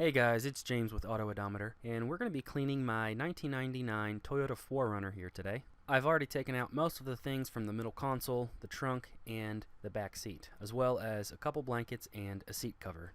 Hey guys, it's James with AutOdometer, and we're going to be cleaning my 1999 Toyota 4Runner here today. I've already taken out most of the things from the middle console, the trunk, and the back seat, as well as a couple blankets and a seat cover.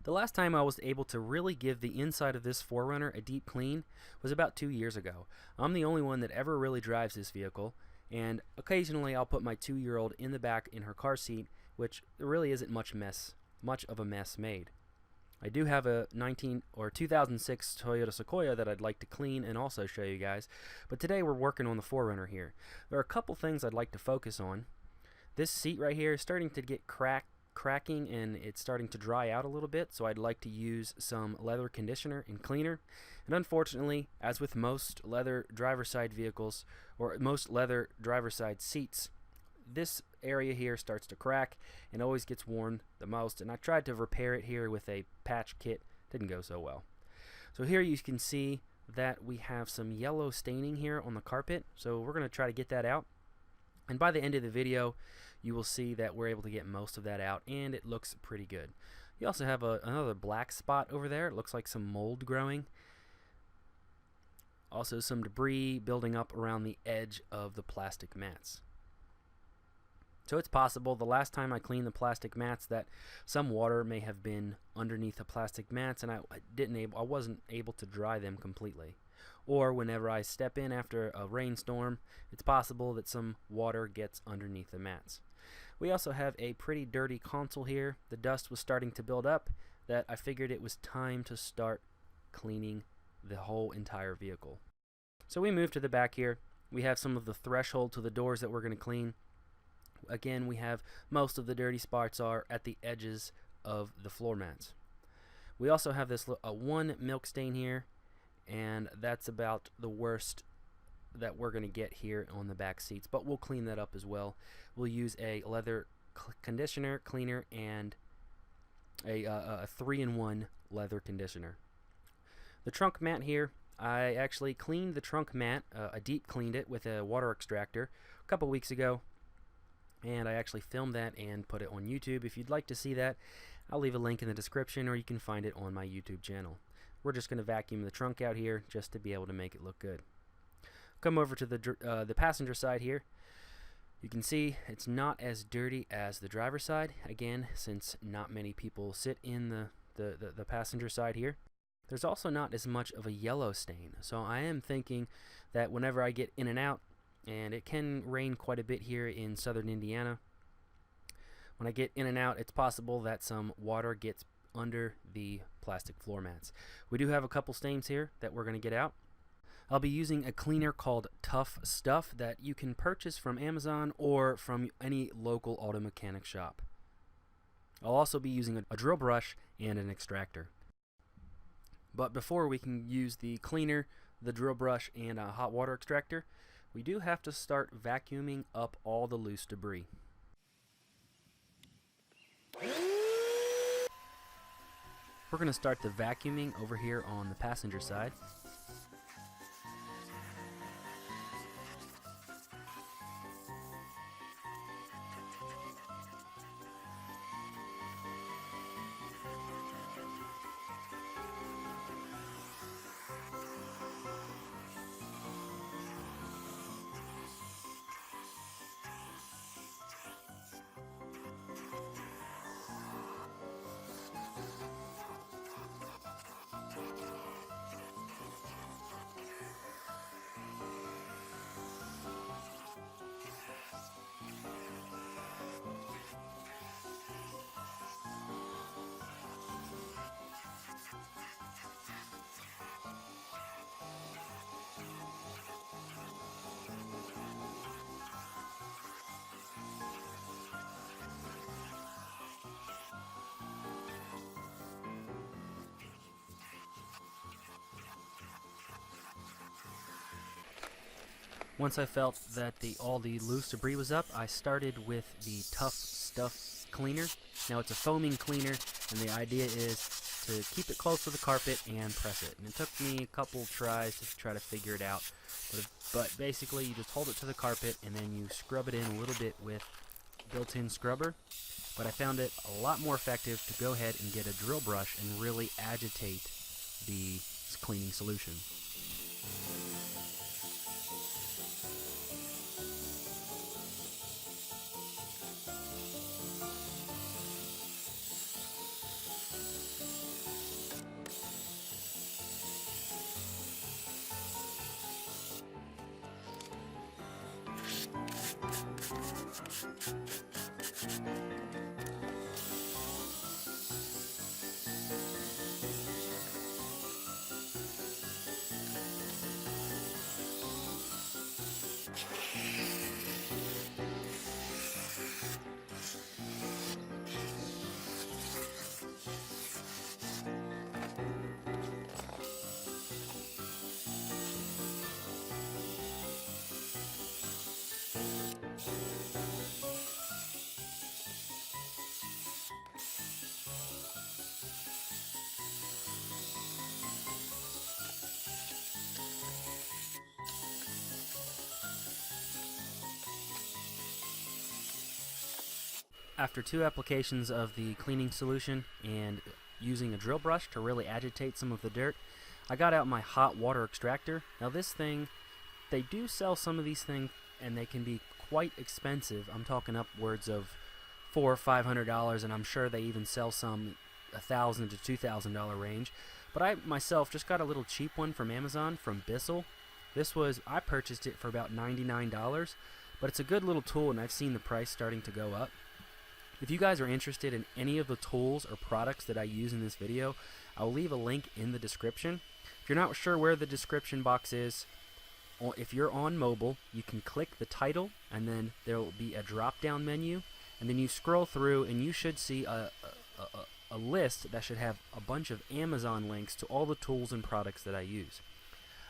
The last time I was able to really give the inside of this 4Runner a deep clean was about 2 years ago. I'm the only one that ever really drives this vehicle, and occasionally I'll put my 2-year-old in the back in her car seat, which there really isn't much of a mess made. I do have a 2006 Toyota Sequoia that I'd like to clean and also show you guys, but today we're working on the 4Runner here. There are a couple things I'd like to focus on. This seat right here is starting to get cracking and it's starting to dry out a little bit, so I'd like to use some leather conditioner and cleaner. And unfortunately, as with most leather driver side vehicles or most leather driver side seats, this area here starts to crack and always gets worn the most, and I tried to repair it here with a patch kit. Didn't go so well. So here you can see that we have some yellow staining here on the carpet, so we're going to try to get that out, and by the end of the video you will see that we're able to get most of that out and it looks pretty good. You also have another black spot over there. It looks like some mold growing. Also some debris building up around the edge of the plastic mats. So it's possible the last time I cleaned the plastic mats that some water may have been underneath the plastic mats and I wasn't able to dry them completely. Or whenever I step in after a rainstorm, it's possible that some water gets underneath the mats. We also have a pretty dirty console here. The dust was starting to build up that I figured it was time to start cleaning the whole entire vehicle. So we move to the back here. We have some of the threshold to the doors that we're going to clean. Again, we have most of the dirty spots are at the edges of the floor mats. We also have this one milk stain here, and that's about the worst that we're going to get here on the back seats, but we'll clean that up as well. We'll use a leather conditioner, cleaner, and a 3-in-1 leather conditioner. The trunk mat here, I actually cleaned the trunk mat. I deep cleaned it with a water extractor a couple weeks ago, and I actually filmed that and put it on YouTube. If you'd like to see that, I'll leave a link in the description, or you can find it on my YouTube channel. We're just going to vacuum the trunk out here just to be able to make it look good. Come over to the passenger side here. You can see it's not as dirty as the driver's side, again, since not many people sit in the passenger side here. There's also not as much of a yellow stain, so I am thinking that whenever I get in and out, and it can rain quite a bit here in southern Indiana, when I get in and out, it's possible that some water gets under the plastic floor mats. We do have a couple stains here that we're going to get out. I'll be using a cleaner called Tuff Stuff that you can purchase from Amazon or from any local auto mechanic shop. I'll also be using a drill brush and an extractor. But before we can use the cleaner, the drill brush, and a hot water extractor, we do have to start vacuuming up all the loose debris. We're going to start the vacuuming over here on the passenger side. Once I felt that all the loose debris was up, I started with the Tuff Stuff cleaner. Now it's a foaming cleaner, and the idea is to keep it close to the carpet and press it. And it took me a couple tries to try to figure it out. But basically you just hold it to the carpet and then you scrub it in a little bit with built-in scrubber, but I found it a lot more effective to go ahead and get a drill brush and really agitate the cleaning solution. After 2 applications of the cleaning solution and using a drill brush to really agitate some of the dirt, I got out my hot water extractor. Now this thing, they do sell some of these things and they can be quite expensive. I'm talking upwards of $400 or $500, and I'm sure they even sell some $1,000 to $2,000 range. But I myself just got a little cheap one from Amazon from Bissell. I purchased it for about $99, but it's a good little tool, and I've seen the price starting to go up. If you guys are interested in any of the tools or products that I use in this video, I'll leave a link in the description. If you're not sure where the description box is, if you're on mobile, you can click the title, and then there will be a drop-down menu, and then you scroll through, and you should see a list that should have a bunch of Amazon links to all the tools and products that I use.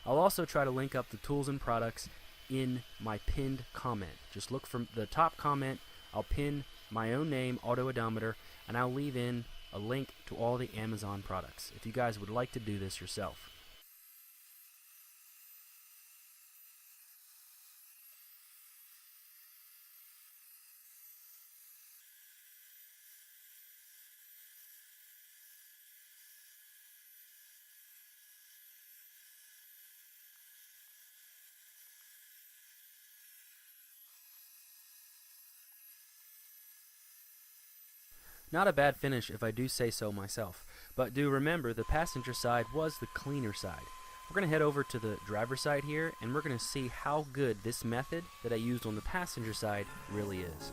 I'll also try to link up the tools and products in my pinned comment. Just look from the top comment. I'll pin my own name, AutOdometer, and I'll leave in a link to all the Amazon products if you guys would like to do this yourself. Not a bad finish if I do say so myself, but do remember the passenger side was the cleaner side. We're going to head over to the driver's side here, and we're going to see how good this method that I used on the passenger side really is.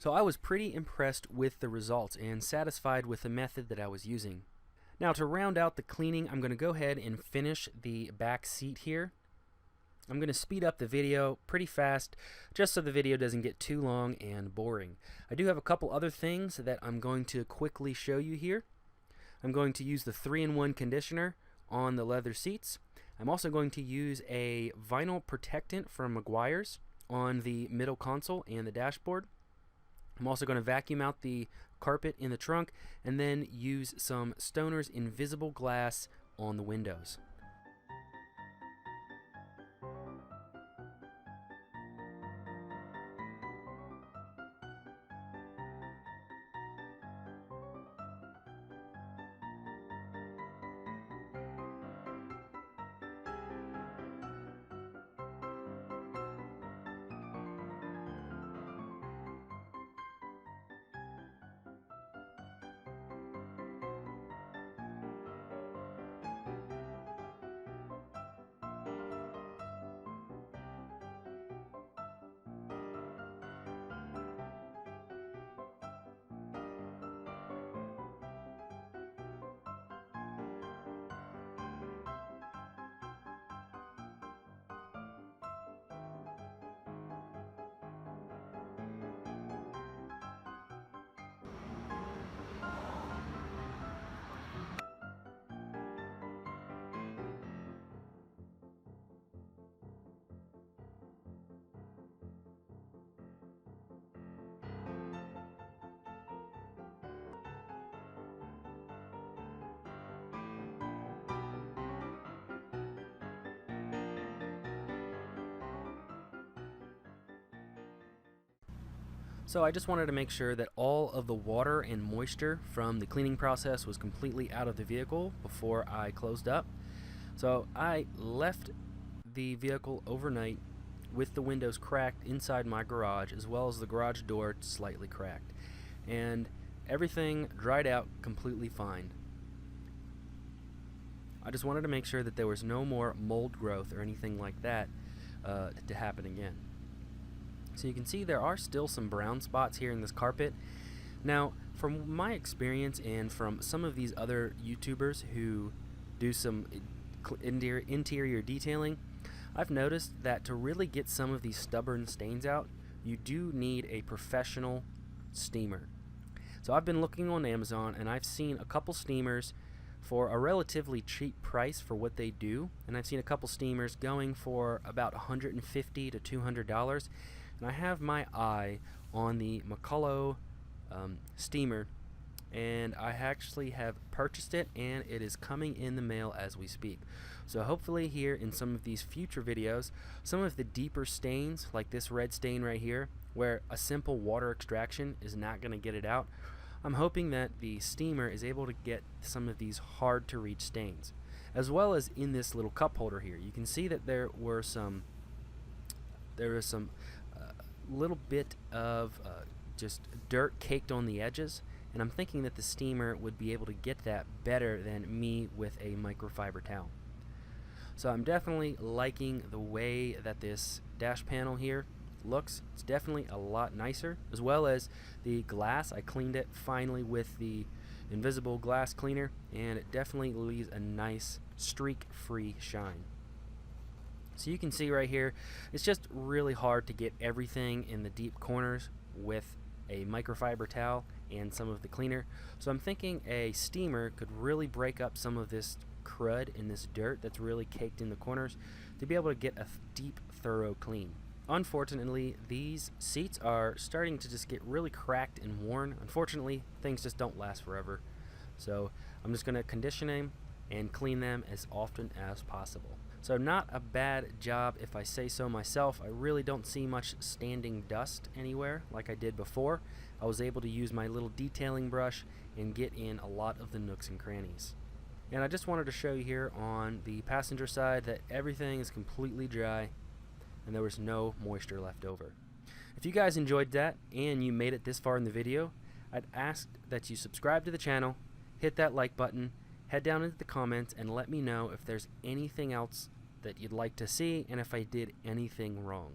So I was pretty impressed with the results and satisfied with the method that I was using. Now to round out the cleaning, I'm going to go ahead and finish the back seat here. I'm going to speed up the video pretty fast just so the video doesn't get too long and boring. I do have a couple other things that I'm going to quickly show you here. I'm going to use the 3-in-1 conditioner on the leather seats. I'm also going to use a vinyl protectant from Meguiars on the middle console and the dashboard. I'm also going to vacuum out the carpet in the trunk and then use some Stoner's invisible glass on the windows. So I just wanted to make sure that all of the water and moisture from the cleaning process was completely out of the vehicle before I closed up. So I left the vehicle overnight with the windows cracked inside my garage, as well as the garage door slightly cracked, and everything dried out completely fine. I just wanted to make sure that there was no more mold growth or anything like that to happen again. So you can see there are still some brown spots here in this carpet. Now, from my experience and from some of these other YouTubers who do some interior detailing, I've noticed that to really get some of these stubborn stains out, you do need a professional steamer. So I've been looking on Amazon and I've seen a couple steamers for a relatively cheap price for what they do, and I've seen a couple steamers going for about $150 to $200. And I have my eye on the McCullough steamer, and I actually have purchased it, and it is coming in the mail as we speak. So hopefully here in some of these future videos, some of the deeper stains, like this red stain right here, where a simple water extraction is not going to get it out, I'm hoping that the steamer is able to get some of these hard to reach stains. As well as in this little cup holder here, you can see that there was some little bit of just dirt caked on the edges, and I'm thinking that the steamer would be able to get that better than me with a microfiber towel. So I'm definitely liking the way that this dash panel here looks. It's definitely a lot nicer, as well as the glass. I cleaned it finally with the invisible glass cleaner, and it definitely leaves a nice streak-free shine. So you can see right here, it's just really hard to get everything in the deep corners with a microfiber towel and some of the cleaner. So I'm thinking a steamer could really break up some of this crud and this dirt that's really caked in the corners to be able to get a deep, thorough clean. Unfortunately, these seats are starting to just get really cracked and worn. Unfortunately, things just don't last forever. So I'm just going to condition them and clean them as often as possible. So not a bad job if I say so myself. I really don't see much standing dust anywhere like I did before. I was able to use my little detailing brush and get in a lot of the nooks and crannies. And I just wanted to show you here on the passenger side that everything is completely dry and there was no moisture left over. If you guys enjoyed that and you made it this far in the video, I'd ask that you subscribe to the channel, hit that like button, head down into the comments and let me know if there's anything else that you'd like to see and if I did anything wrong.